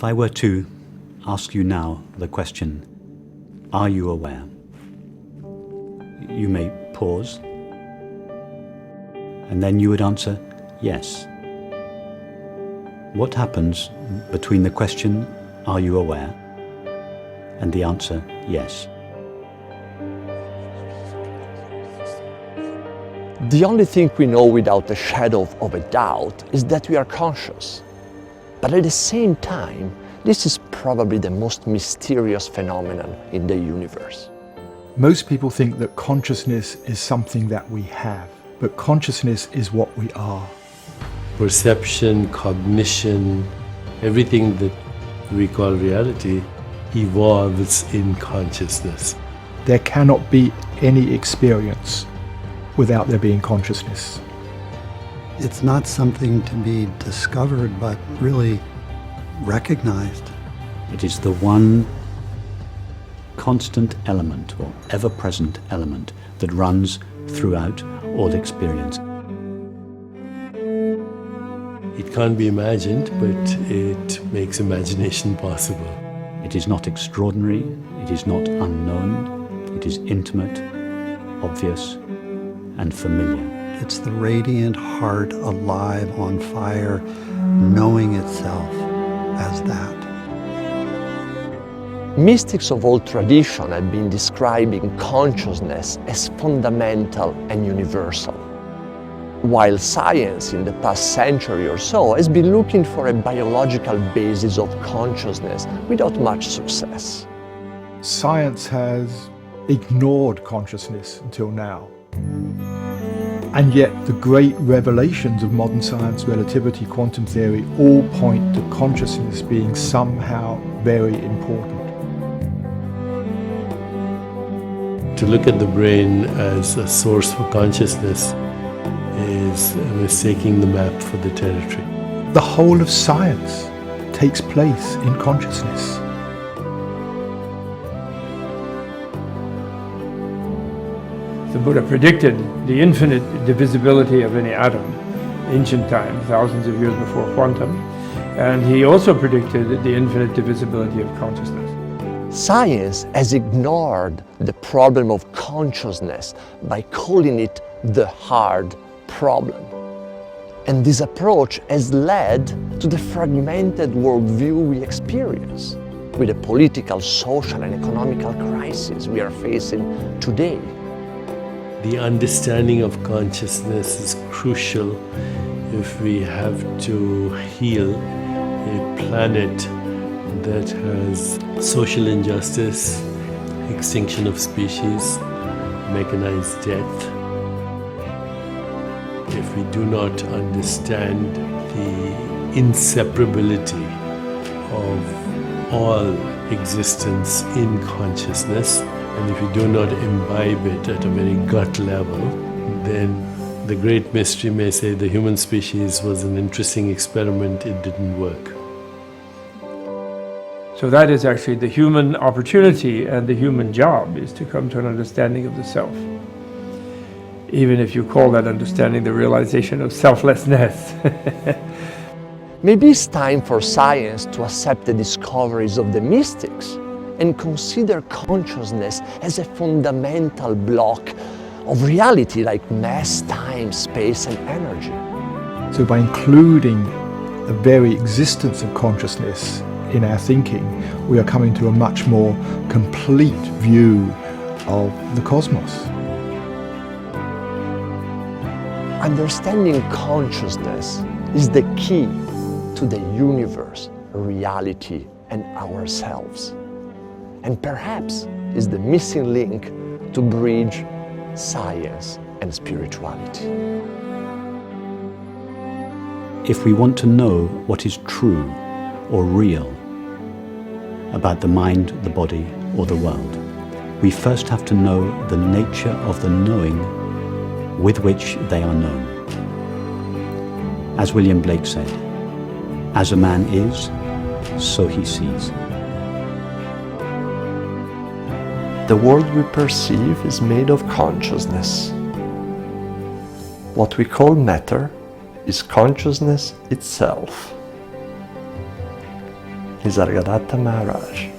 If I were to ask you now the question, are you aware? You may pause, and then you would answer, yes. What happens between the question, are you aware, and the answer, yes? The only thing we know without a shadow of a doubt is that we are conscious. But at the same time, this is probably the most mysterious phenomenon in the universe. Most people think that consciousness is something that we have, but consciousness is what we are. Perception, cognition, everything that we call reality evolves in consciousness. There cannot be any experience without there being consciousness. It's not something to be discovered, but really recognized. It is the one constant element or ever-present element that runs throughout all experience. It can't be imagined, but it makes imagination possible. It is not extraordinary, it is not unknown, it is intimate, obvious, and familiar. It's the radiant heart alive on fire, knowing itself as that. Mystics of all tradition have been describing consciousness as fundamental and universal, while science in the past century or so has been looking for a biological basis of consciousness without much success. Science has ignored consciousness until now. And yet the great revelations of modern science, relativity, quantum theory, all point to consciousness being somehow very important. To look at the brain as a source for consciousness is mistaking the map for the territory. The whole of science takes place in consciousness. The Buddha predicted the infinite divisibility of any atom, ancient times, thousands of years before quantum, and he also predicted the infinite divisibility of consciousness. Science has ignored the problem of consciousness by calling it the hard problem. And this approach has led to the fragmented worldview we experience, with the political, social, and economical crisis we are facing today. The understanding of consciousness is crucial if we have to heal a planet that has social injustice, extinction of species, mechanized death. If we do not understand the inseparability of all existence in consciousness, and if we do not imbibe it at a very gut level, then the great mystery may say the human species was an interesting experiment, it didn't work. So that is actually the human opportunity, and the human job is to come to an understanding of the self. Even if you call that understanding the realization of selflessness. Maybe it's time for science to accept the discoveries of the mystics and consider consciousness as a fundamental block of reality like mass, time, space, and energy. So by including the very existence of consciousness in our thinking, we are coming to a much more complete view of the cosmos. Understanding consciousness is the key to the universe, reality, and ourselves. And perhaps is the missing link to bridge science and spirituality. If we want to know what is true or real about the mind, the body, or the world, we first have to know the nature of the knowing with which they are known. As William Blake said, as a man is, so he sees. The world we perceive is made of consciousness. What we call matter is consciousness itself. Nisargadatta Maharaj.